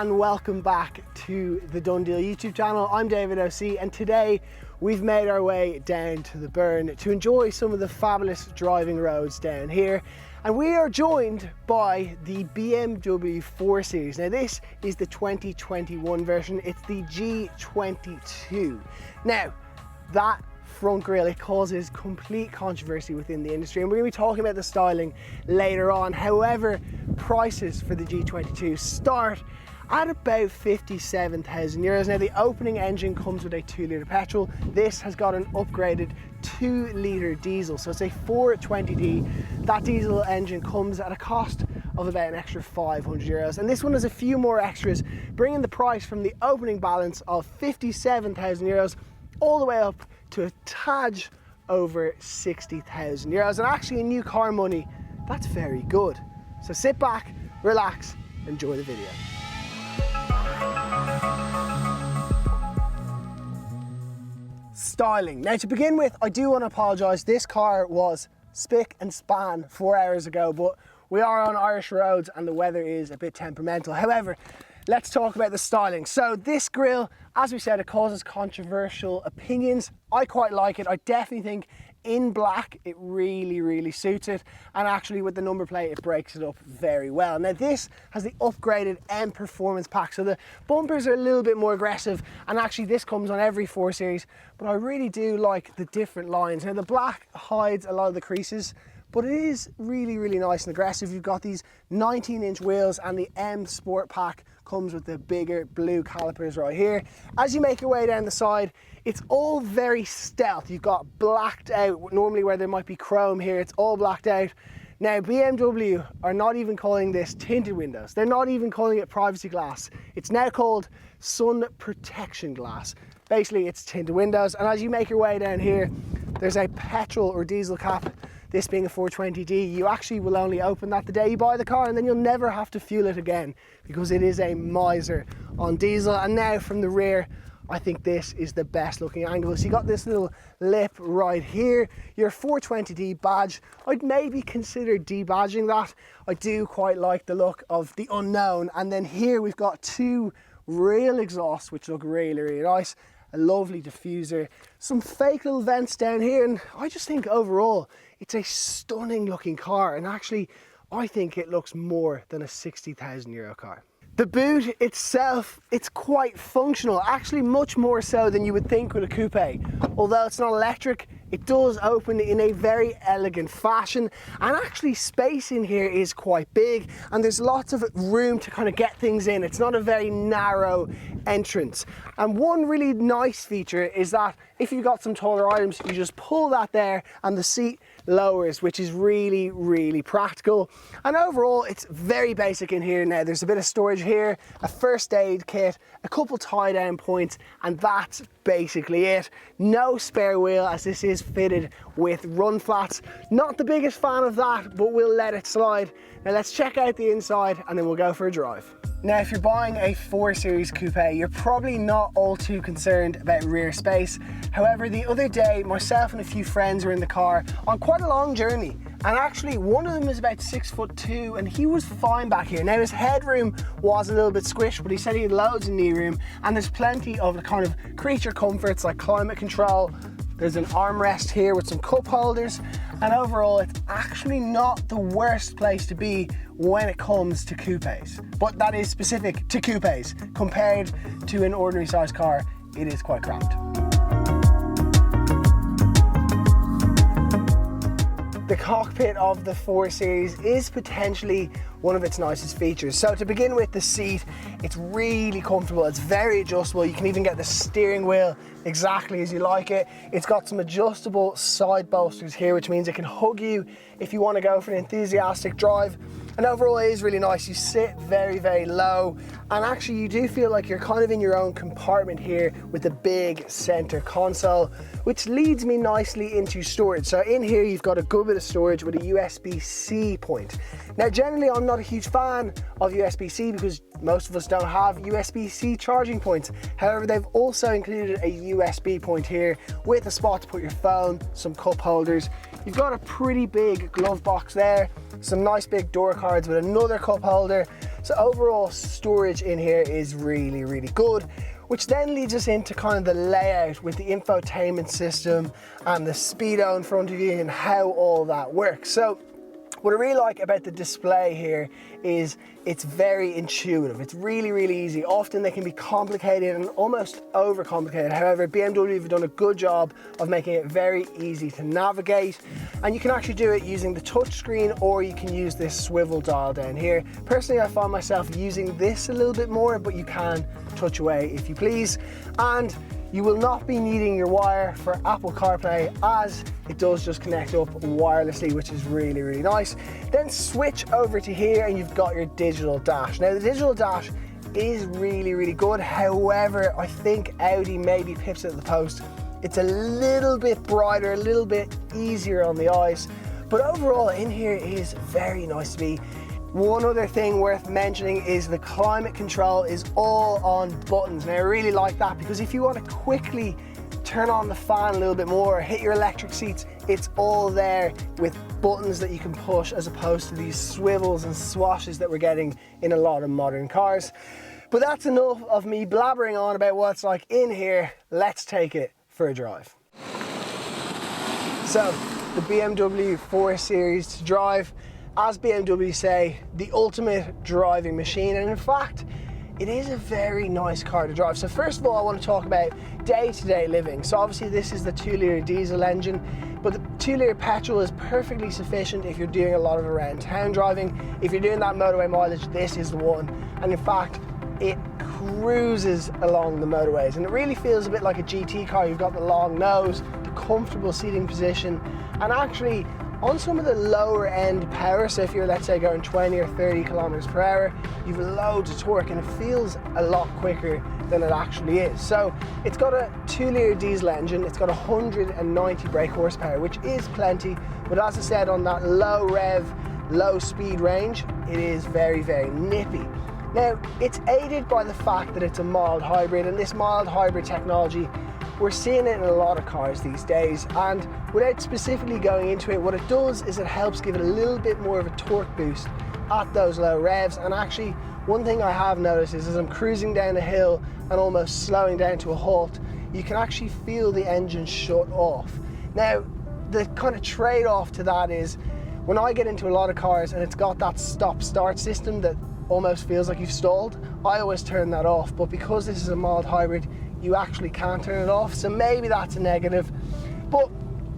and welcome back to the DoneDeal YouTube channel. I'm David OC and today we've made our way down to the Burn to enjoy some of the fabulous driving roads down here. And we are joined by the BMW 4 Series. Now this is the 2021 version, it's the G22. Now that front grille, it causes complete controversy within the industry and we're going to be talking about the styling later on. However, prices for the G22 start at about 57,000 euros. Now the opening engine comes with a 2-litre petrol. This has got an upgraded 2-litre diesel, so it's a 420D. That diesel engine comes at a cost of about an extra 500 euros, and this one has a few more extras, bringing the price from the opening balance of 57,000 euros all the way up to a tad over 60,000 euros. And actually in new car money, that's very good. So sit back, relax, enjoy the video. Styling. Now to begin with, I do want to apologise. This car was spick and span 4 hours ago, but we are on Irish roads and the weather is a bit temperamental. However, let's talk about the styling. So this grille, as we said, it causes controversial opinions. I quite like it. I definitely think in black it really suits it, and actually with the number plate it breaks it up very well. Now this has the upgraded M Performance Pack, so the bumpers are a little bit more aggressive, and actually this comes on every 4 Series, but I really do like the different lines. Now the black hides a lot of the creases, but it is really nice and aggressive. You've got these 19-inch wheels, and the M Sport Pack comes with the bigger blue calipers right here. As you make your way down the side, it's all very stealth. You've got blacked out, normally where there might be chrome here, it's all blacked out. Now BMW are not even calling this tinted windows. They're not even calling it privacy glass. It's now called sun protection glass. Basically it's tinted windows, and as you make your way down here, there's a petrol or diesel cap. This being a 420D, you actually will only open that the day you buy the car, and then you'll never have to fuel it again because it is a miser on diesel. And now from the rear, I think this is the best looking angle. So you got this little lip right here, your 420D badge. I'd maybe consider debadging that. I do quite like the look of the unknown. And then here we've got 2 real exhausts which look really nice. A lovely diffuser, some fake little vents down here, and I just think overall it's a stunning looking car, and actually I think it looks more than a 60,000 euro car. The boot itself, it's quite functional, actually much more so than you would think with a coupe. Although it's not electric, it does open in a very elegant fashion, and actually space in here is quite big and there's lots of room to kind of get things in. It's not a very narrow entrance. And one really nice feature is that if you've got some taller items, you just pull that there and the seat lowers, which is really practical. And overall it's very basic in here. Now there's a bit of storage here, a first aid kit, a couple tie down points, and that's basically it. No spare wheel, as this is fitted with run flats. Not the biggest fan of that, but we'll let it slide. Now let's check out the inside and then we'll go for a drive. Now if you're buying a 4 Series Coupe, you're probably not all too concerned about rear space. However, the other day, myself and a few friends were in the car on quite a long journey, and actually one of them is about 6'2" and he was fine back here. Now his headroom was a little bit squished, but he said he had loads of knee room, and there's plenty of the kind of creature comforts like climate control. There's an armrest here with some cup holders, and overall it's actually not the worst place to be when it comes to coupes. But that is specific to coupes. Compared to an ordinary size car, it is quite cramped. The cockpit of the 4 Series is potentially one of its nicest features. So to begin with, the seat, it's really comfortable, it's very adjustable. You can even get the steering wheel exactly as you like it. It's got some adjustable side bolsters here, which means it can hug you if you want to go for an enthusiastic drive. And overall it is really nice. You sit very low, and actually you do feel like you're kind of in your own compartment here with the big center console, which leads me nicely into storage. So in here you've got a good bit of storage with a USB-C point. Now generally I'm not not a huge fan of USB-C because most of us don't have USB-C charging points. However, they've also included a USB point here with a spot to put your phone, some cup holders. You've got a pretty big glove box there, some nice big door cards with another cup holder. So overall storage in here is really, really good, which then leads us into kind of the layout with the infotainment system and the speedo in front of you and how all that works. So what I really like about the display here is it's very intuitive. It's really, really easy. Often they can be complicated and almost overcomplicated. However, BMW have done a good job of making it very easy to navigate. And you can actually do it using the touch screen, or you can use this swivel dial down here. Personally, I find myself using this a little bit more, but you can touch away if you please. And you will not be needing your wire for Apple CarPlay, as it does just connect up wirelessly, which is really, really nice. Then switch over to here and you've got your digital dash. Now the digital dash is really, really good. However, I think Audi maybe pips it at the post. It's a little bit brighter, a little bit easier on the eyes, but overall in here is very nice to be. One other thing worth mentioning is the climate control is all on buttons. Now I really like that, because if you want to quickly turn on the fan a little bit more, hit your electric seats, it's all there with buttons that you can push, as opposed to these swivels and swashes that we're getting in a lot of modern cars. But that's enough of me blabbering on about what it's like in here. Let's take it for a drive. So the BMW 4 Series to drive, as BMW say, the ultimate driving machine, and in fact, it is a very nice car to drive. So first of all, I want to talk about day-to-day living. So obviously this is the 2-litre diesel engine, but the 2-litre petrol is perfectly sufficient if you're doing a lot of around town driving. If you're doing that motorway mileage, this is the one. And in fact, it cruises along the motorways, and it really feels a bit like a GT car. You've got the long nose, the comfortable seating position, and actually on some of the lower end power, so if you're, let's say, going 20 or 30 kilometers per hour, you've loads of torque and it feels a lot quicker than it actually is. So it's got a 2-litre diesel engine, it's got 190 brake horsepower, which is plenty, but as I said, on that low rev, low speed range, it is very, very nippy. Now, it's aided by the fact that it's a mild hybrid, and this mild hybrid technology, we're seeing it in a lot of cars these days, and without specifically going into it, what it does is it helps give it a little bit more of a torque boost at those low revs. And actually, one thing I have noticed is as I'm cruising down a hill and almost slowing down to a halt, you can actually feel the engine shut off. Now, the kind of trade-off to that is, when I get into a lot of cars and it's got that stop-start system that almost feels like you've stalled, I always turn that off. But because this is a mild hybrid, you actually can't turn it off, so maybe that's a negative, but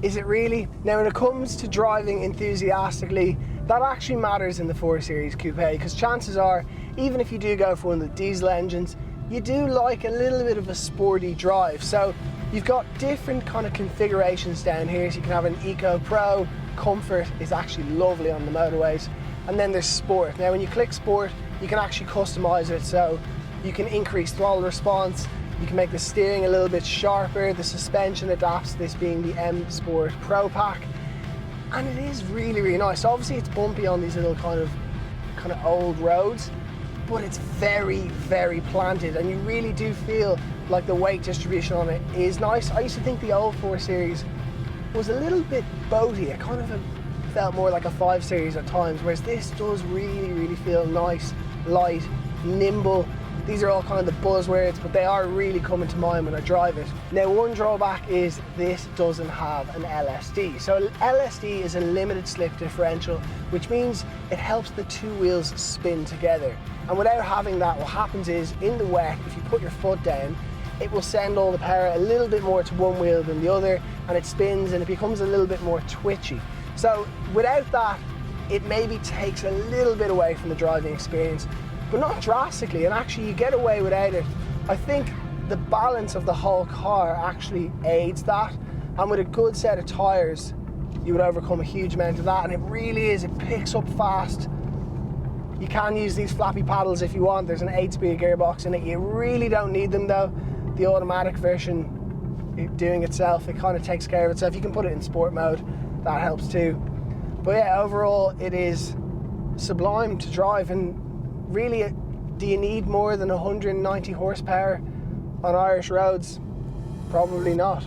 is it really? Now, when it comes to driving enthusiastically, that actually matters in the 4 Series Coupé, because chances are, even if you do go for one of the diesel engines, you do like a little bit of a sporty drive. So you've got different kind of configurations down here. So you can have an Eco Pro. Comfort is actually lovely on the motorways, and then there's Sport. Now when you click Sport, you can actually customize it, so you can increase throttle response, you can make the steering a little bit sharper, the suspension adapts to this being the M Sport Pro Pack, and it is really, really nice. Obviously it's bumpy on these little kind of old roads, but it's very, very planted, and you really do feel like the weight distribution on it is nice. I used to think the old 4 Series was a little bit boaty. It kind of felt more like a 5 Series at times, whereas this does really, really feel nice, light, nimble. These are all kind of the buzzwords, but they are really coming to mind when I drive it. Now, one drawback is this doesn't have an LSD. So LSD is a limited slip differential, which means it helps the two wheels spin together. And without having that, what happens is, in the wet, if you put your foot down, it will send all the power a little bit more to one wheel than the other, and it spins and it becomes a little bit more twitchy. So without that, it maybe takes a little bit away from the driving experience, but not drastically, and actually you get away without it. I think the balance of the whole car actually aids that, and with a good set of tyres, you would overcome a huge amount of that, and it really is, it picks up fast. You can use these flappy paddles if you want. There's an 8-speed gearbox in it. You really don't need them though. The automatic version doing itself, it kind of takes care of itself. You can put it in sport mode, that helps too. But yeah, overall it is sublime to drive, and really, do you need more than 190 horsepower on Irish roads? Probably not.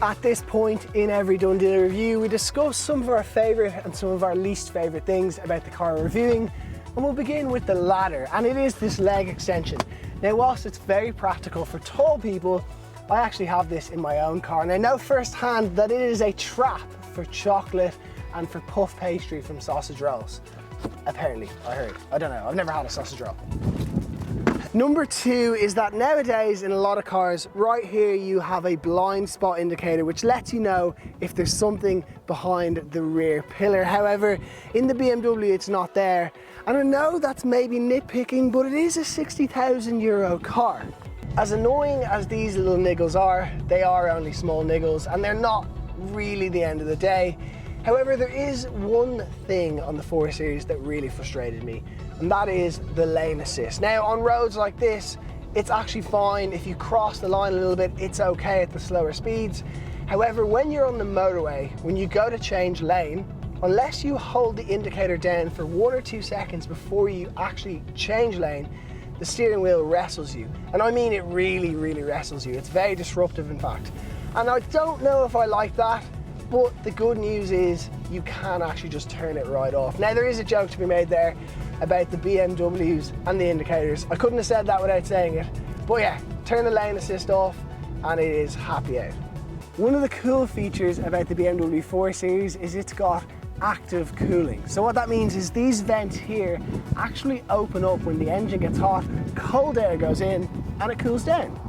At this point in every DoneDeal review, we discuss some of our favourite and some of our least favourite things about the car we're reviewing, and we'll begin with the latter, and it is this leg extension. Now, whilst it's very practical for tall people, I actually have this in my own car, and I know firsthand that it is a trap for chocolate and for puff pastry from sausage rolls. Apparently, I heard. I don't know, I've never had a sausage roll. Number two is that nowadays in a lot of cars, right here you have a blind spot indicator which lets you know if there's something behind the rear pillar. However, in the BMW it's not there. And I know that's maybe nitpicking, but it is a 60,000 euro car. As annoying as these little niggles are, they are only small niggles and they're not really the end of the day. However, there is one thing on the 4 Series that really frustrated me, and that is the lane assist. Now, on roads like this, it's actually fine. If you cross the line a little bit, it's okay at the slower speeds. However, when you're on the motorway, when you go to change lane, unless you hold the indicator down for 1 or 2 seconds before you actually change lane, the steering wheel wrestles you. And I mean it really, really wrestles you. It's very disruptive, in fact. And I don't know if I like that, but the good news is you can actually just turn it right off. Now, there is a joke to be made there about the BMWs and the indicators. I couldn't have said that without saying it. But yeah, turn the lane assist off and it is happy out. One of the cool features about the BMW 4 Series is it's got active cooling. So what that means is these vents here actually open up when the engine gets hot, cold air goes in and it cools down.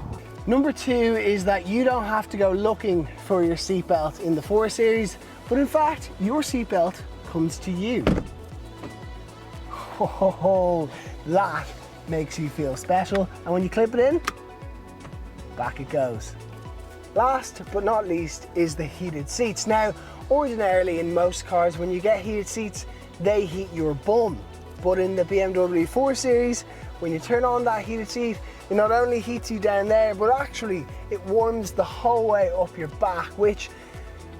Number two is that you don't have to go looking for your seatbelt in the 4 Series, but in fact, your seatbelt comes to you. Oh, that makes you feel special. And when you clip it in, back it goes. Last but not least is the heated seats. Now, ordinarily in most cars, when you get heated seats, they heat your bum. But in the BMW 4 Series, when you turn on that heated seat, it not only heats you down there, but actually it warms the whole way up your back, which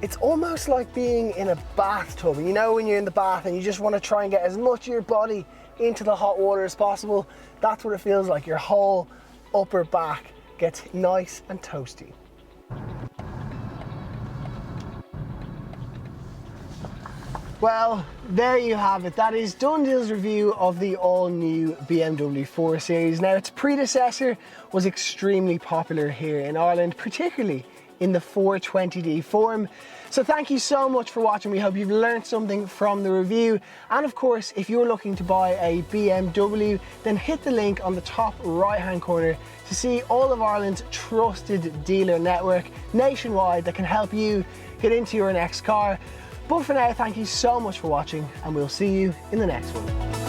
it's almost like being in a bathtub. You know, when you're in the bath and you just want to try and get as much of your body into the hot water as possible, that's what it feels like. Your whole upper back gets nice and toasty. Well, there you have it. That is DoneDeal's review of the all-new BMW 4 Series. Now, its predecessor was extremely popular here in Ireland, particularly in the 420D form. So thank you so much for watching. We hope you've learned something from the review. And of course, if you're looking to buy a BMW, then hit the link on the top right-hand corner to see all of Ireland's trusted dealer network nationwide that can help you get into your next car. But for now, thank you so much for watching, and we'll see you in the next one.